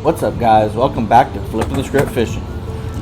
What's up, guys? Welcome back to Flipping the Script Fishing.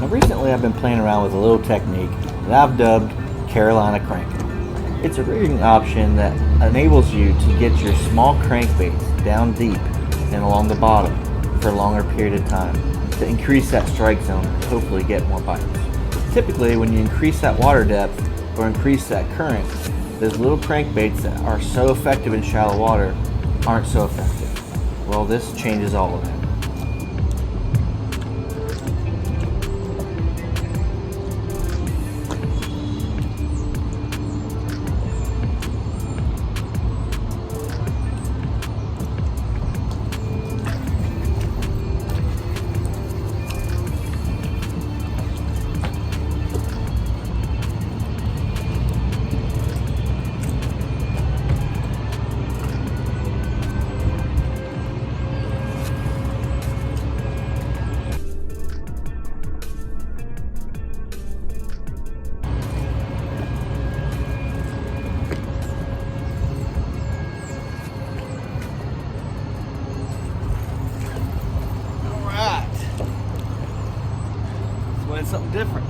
Now recently I've been playing around with a little technique that I've dubbed Carolina Crankin. It's a rigging option that enables you to get your small crankbaits down deep and along the bottom for a longer period of time to increase that strike zone and hopefully get more bites. Typically when you increase that water depth or increase that current, those little crankbaits that are so effective in shallow water aren't so effective. Well, this changes all of that. Something different.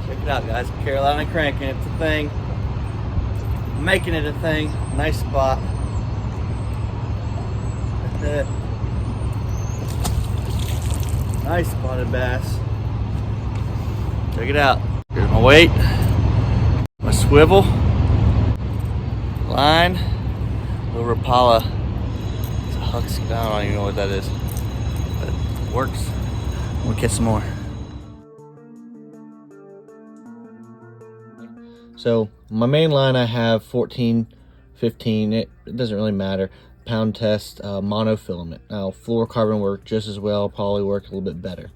Check it out, guys. Carolina Crankin. It's a thing. Making it a thing. Nice spot. Nice spotted bass. Check it out. Here's my weight. My swivel. Line, little Rapala. It's a husk. I don't even know what that is, but it works. We'll catch some more. So my main line, I have 14, 15. It doesn't really matter. Pound test monofilament. Now fluorocarbon work just as well. Probably work a little bit better.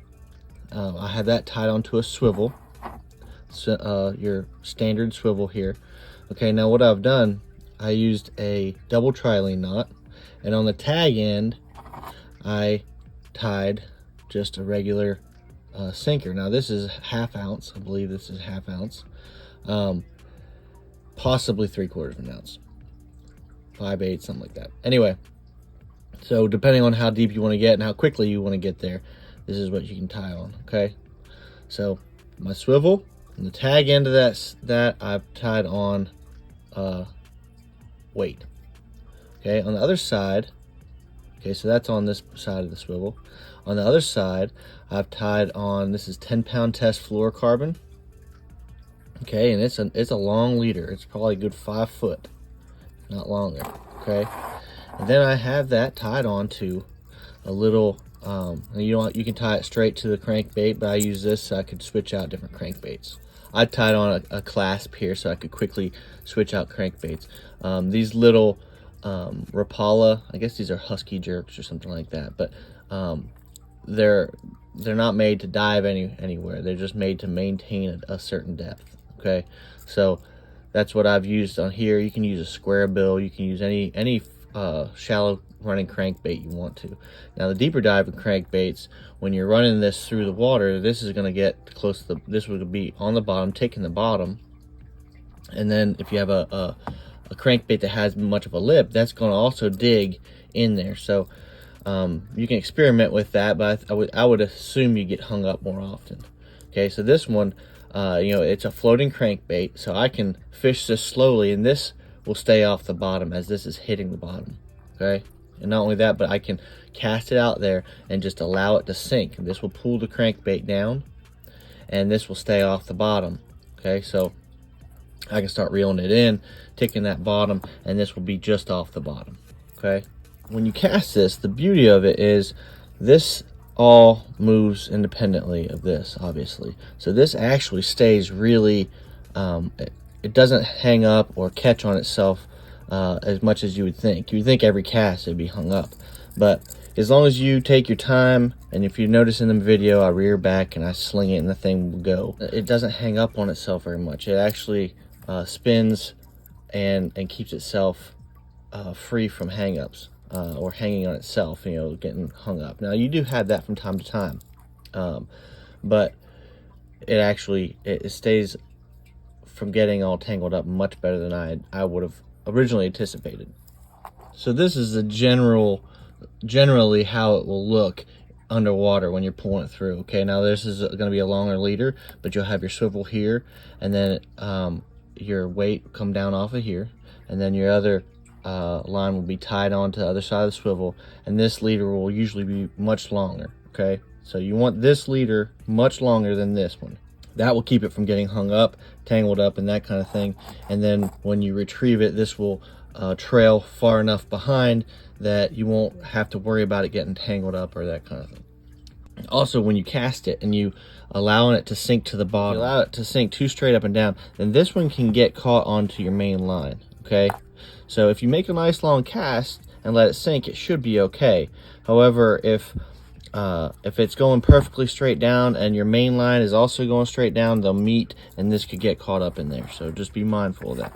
I have that tied onto a swivel. So your standard swivel here. Okay. Now what I've done, I used a double trilene knot, and on the tag end I tied just a regular sinker. Now this is ½ ounce. I believe this is ½ ounce, possibly 3/4 of an ounce, 5/8, something like that. Anyway, so depending on how deep you want to get and how quickly you want to get there, this is what you can tie on. Okay, so my swivel and the tag end of that I've tied on weight. Okay, on the other side, okay, so that's on this side of the swivel. On the other side, I've tied on, this is 10-pound test fluorocarbon. Okay, and it's a long leader. It's probably a good 5 foot, not longer. Okay, and then I have that tied on to a little you can tie it straight to the crankbait, but I use this so I could switch out different crankbaits. I tied on a clasp here so I could quickly switch out crankbaits. These little Rapala, I guess these are husky jerks or something like that, but they're not made to dive anywhere. They're just made to maintain a certain depth. Okay, so that's what I've used on here. You can use a square bill. You can use any shallow running crankbait you want to. Now the deeper diving crankbaits, when you're running this through the water, this is going to get close to this would be on the bottom, taking the bottom, and then if you have a crankbait that has much of a lip, that's going to also dig in there. So you can experiment with that, but I would assume you get hung up more often. Okay, so this one, it's a floating crankbait, so I can fish this slowly, and this will stay off the bottom as this is hitting the bottom. Okay, and not only that, but I can cast it out there and just allow it to sink. This will pull the crankbait down, and this will stay off the bottom. Okay, so I can start reeling it in, ticking that bottom, and this will be just off the bottom. Okay, when you cast this, the beauty of it is this all moves independently of this, obviously. So this actually stays really, it doesn't hang up or catch on itself as much as you would think. You would think every cast would be hung up, but as long as you take your time, and if you notice in the video, I rear back and I sling it and the thing will go. It doesn't hang up on itself very much. It actually spins and keeps itself free from hang-ups or hanging on itself, getting hung up. Now you do have that from time to time, but it stays from getting all tangled up much better than I would have originally anticipated. So this is the generally how it will look underwater when you're pulling it through. Okay, now this is going to be a longer leader, but you'll have your swivel here, and then your weight come down off of here, and then your other line will be tied onto the other side of the swivel, and this leader will usually be much longer. Okay, so you want this leader much longer than this one. That will keep it from getting hung up, tangled up, and that kind of thing. And then when you retrieve it, this will trail far enough behind that you won't have to worry about it getting tangled up or that kind of thing. Also, when you cast it and you allowing it to sink to the bottom, you allow it to sink too straight up and down, then this one can get caught onto your main line. Okay, so if you make a nice long cast and let it sink, it should be okay. However, if it's going perfectly straight down and your main line is also going straight down, they'll meet and this could get caught up in there. So just be mindful of that.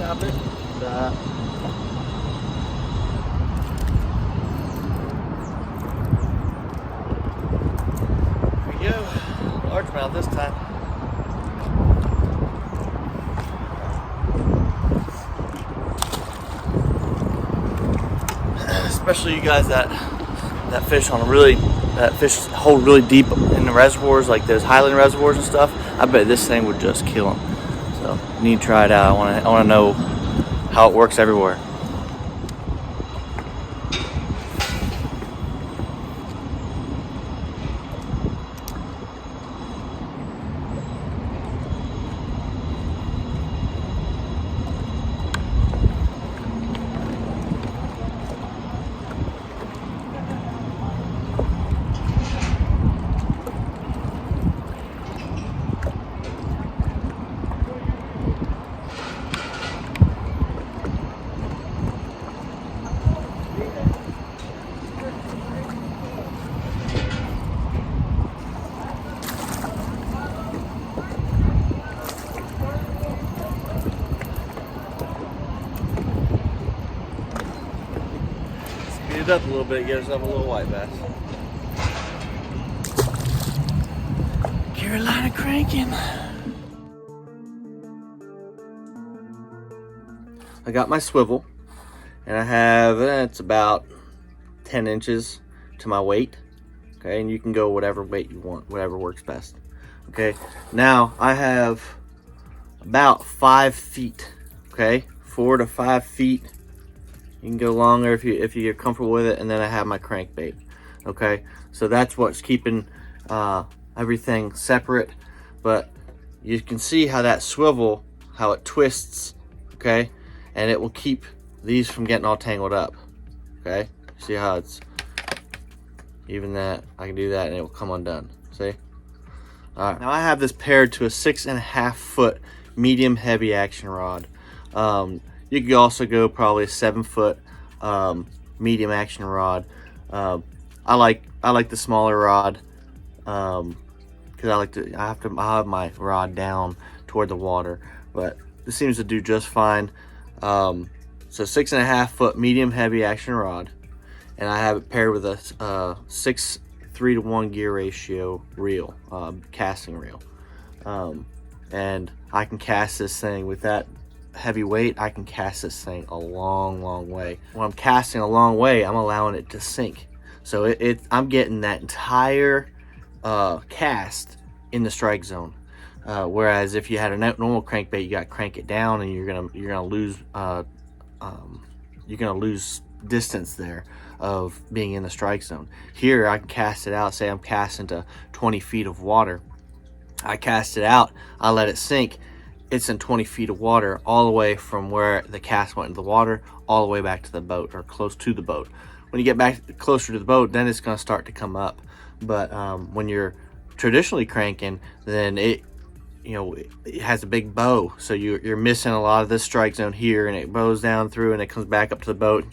Stop it. Stop. There we go. Largemouth this time. Especially you guys that fish hold really deep in the reservoirs, like those Highland reservoirs and stuff. I bet this thing would just kill them. So you need to try it out. I want to know how it works everywhere. Speed it up a little bit, get yourself a little white bass. Carolina cranking. I got my swivel, and I have, it's about 10 inches to my weight. Okay, and you can go whatever weight you want, whatever works best. Okay, now I have about 5 feet. Okay, 4 to 5 feet. You can go longer if you get comfortable with it, and then I have my crankbait. Okay, so that's what's keeping everything separate. But you can see how that swivel, how it twists. Okay, and it will keep these from getting all tangled up. Okay, see how it's even that. I can do that and it will come undone. See? All right, now I have this paired to a 6.5 foot medium heavy action rod. You could also go probably a 7 foot medium action rod. I like the smaller rod because I have my rod down toward the water, but this seems to do just fine. So 6.5 foot medium heavy action rod, and I have it paired with a 3-to-1 gear ratio reel, casting reel, and I can cast this thing with that heavy weight. I can cast this thing a long way. When I'm casting a long way, I'm allowing it to sink, so I'm getting that entire cast in the strike zone. Whereas if you had a normal crankbait, you got to crank it down, and you're gonna lose distance there. of being in the strike zone. Here I can cast it out. Say I'm casting to 20 feet of water. I cast it out, I let it sink. It's in 20 feet of water, all the way from where the cast went into the water, all the way back to the boat, or close to the boat. When you get back closer to the boat, then it's going to start to come up. But when you're traditionally cranking, then it has a big bow, so you're missing a lot of this strike zone here, and it bows down through and it comes back up to the boat.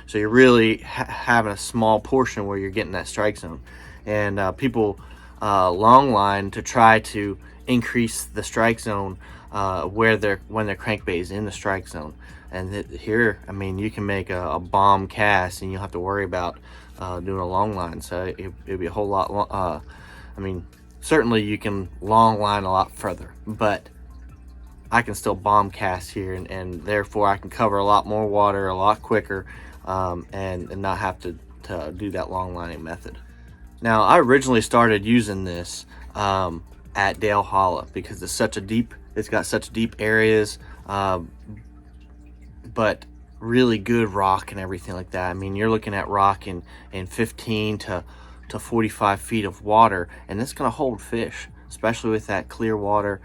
So you're really having a small portion where you're getting that strike zone. And people long line to try to increase the strike zone when their crankbait is in the strike zone. And here, I mean, you can make a bomb cast, and you don't have to worry about doing a long line. So it'd be a whole lot. I mean, certainly you can long line a lot further, but I can still bomb cast here, and therefore I can cover a lot more water a lot quicker, and not have to do that long lining method. Now, I originally started using this at Dale Hollow because it's got such deep areas, but really good rock and everything like that. I mean, you're looking at rock in 15 to 45 feet of water, and it's going to hold fish, especially with that clear water.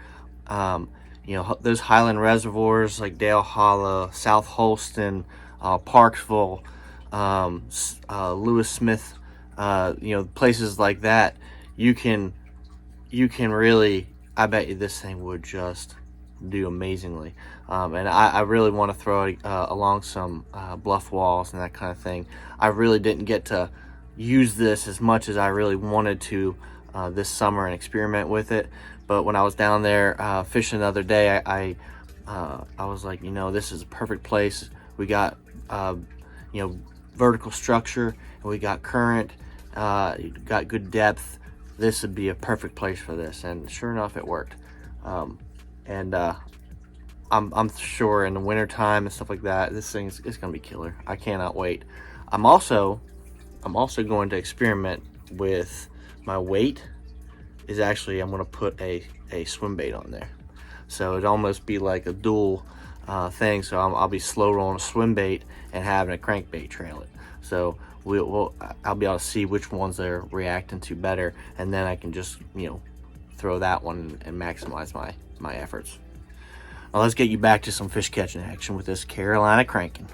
Those highland reservoirs like Dale Hollow, South Holston, Parksville, Lewis Smith, places like that, you can really, I bet you this thing would just do amazingly. And I really want to throw it along some bluff walls and that kind of thing. I really didn't get to use this as much as I really wanted to this summer and experiment with it. But when I was down there fishing the other day, I was like, this is a perfect place. We got vertical structure, and we got current, got good depth. This would be a perfect place for this, and sure enough, it worked. I'm sure in the winter time and stuff like that, this thing is gonna be killer. I cannot wait. I'm also going to experiment with my weight. I'm going to put a swim bait on there, so it'd almost be like a dual thing. So I'll be slow rolling a swim bait and having a crankbait trail it. So I'll be able to see which ones they're reacting to better, and then I can just throw that one and maximize my efforts. Now let's get you back to some fish catching action with this Carolina cranking.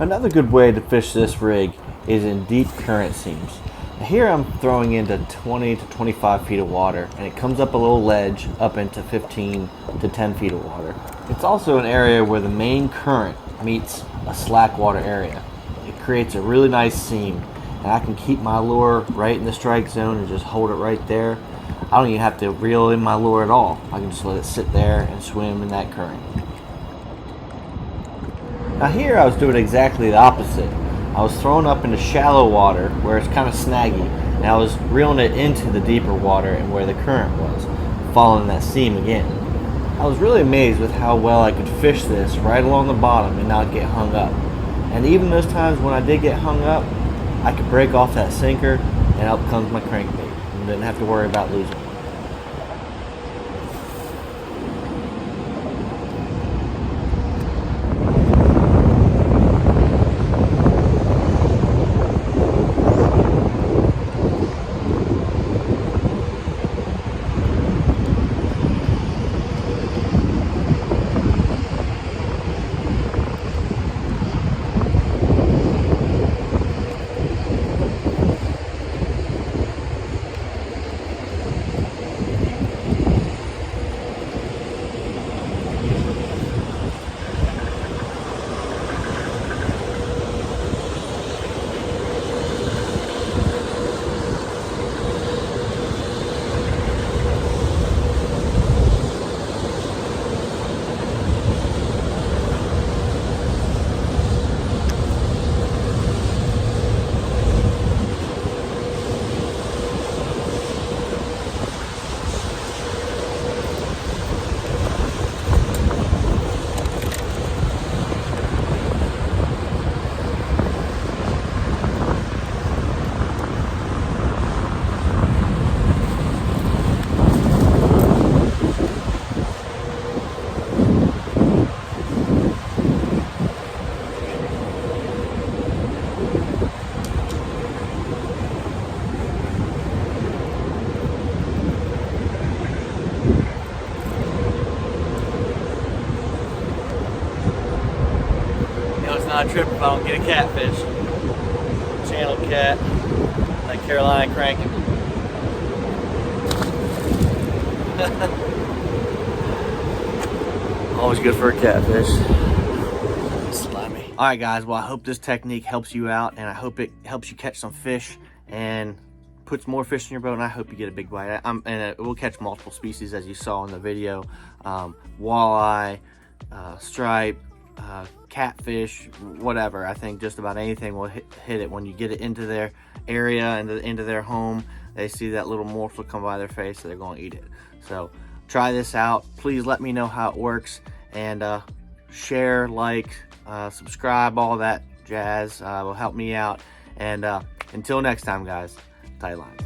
Another good way to fish this rig is in deep current seams. Here I'm throwing into 20 to 25 feet of water, and it comes up a little ledge up into 15 to 10 feet of water. It's also an area where the main current meets a slack water area. It creates a really nice seam, and I can keep my lure right in the strike zone and just hold it right there. I don't even have to reel in my lure at all. I can just let it sit there and swim in that current. Now here I was doing exactly the opposite. I was throwing up into shallow water where it's kind of snaggy, and I was reeling it into the deeper water and where the current was, following that seam again. I was really amazed with how well I could fish this right along the bottom and not get hung up. And even those times when I did get hung up, I could break off that sinker, and up comes my crankbait, and didn't have to worry about losing it. trip if I don't get a catfish. Channel cat, like Carolina cranking. Always good for a catfish. Slimy. All right, guys. Well, I hope this technique helps you out, and I hope it helps you catch some fish and puts more fish in your boat, and I hope you get a big bite. And it will catch multiple species, as you saw in the video. Walleye, stripe, catfish, whatever. I think just about anything will hit it when you get it into their area and into their home. They see that little morsel come by their face, so they're going to eat it. So try this out. Please let me know how it works, and share, like, subscribe, all that jazz will help me out. And until next time, guys, tight lines.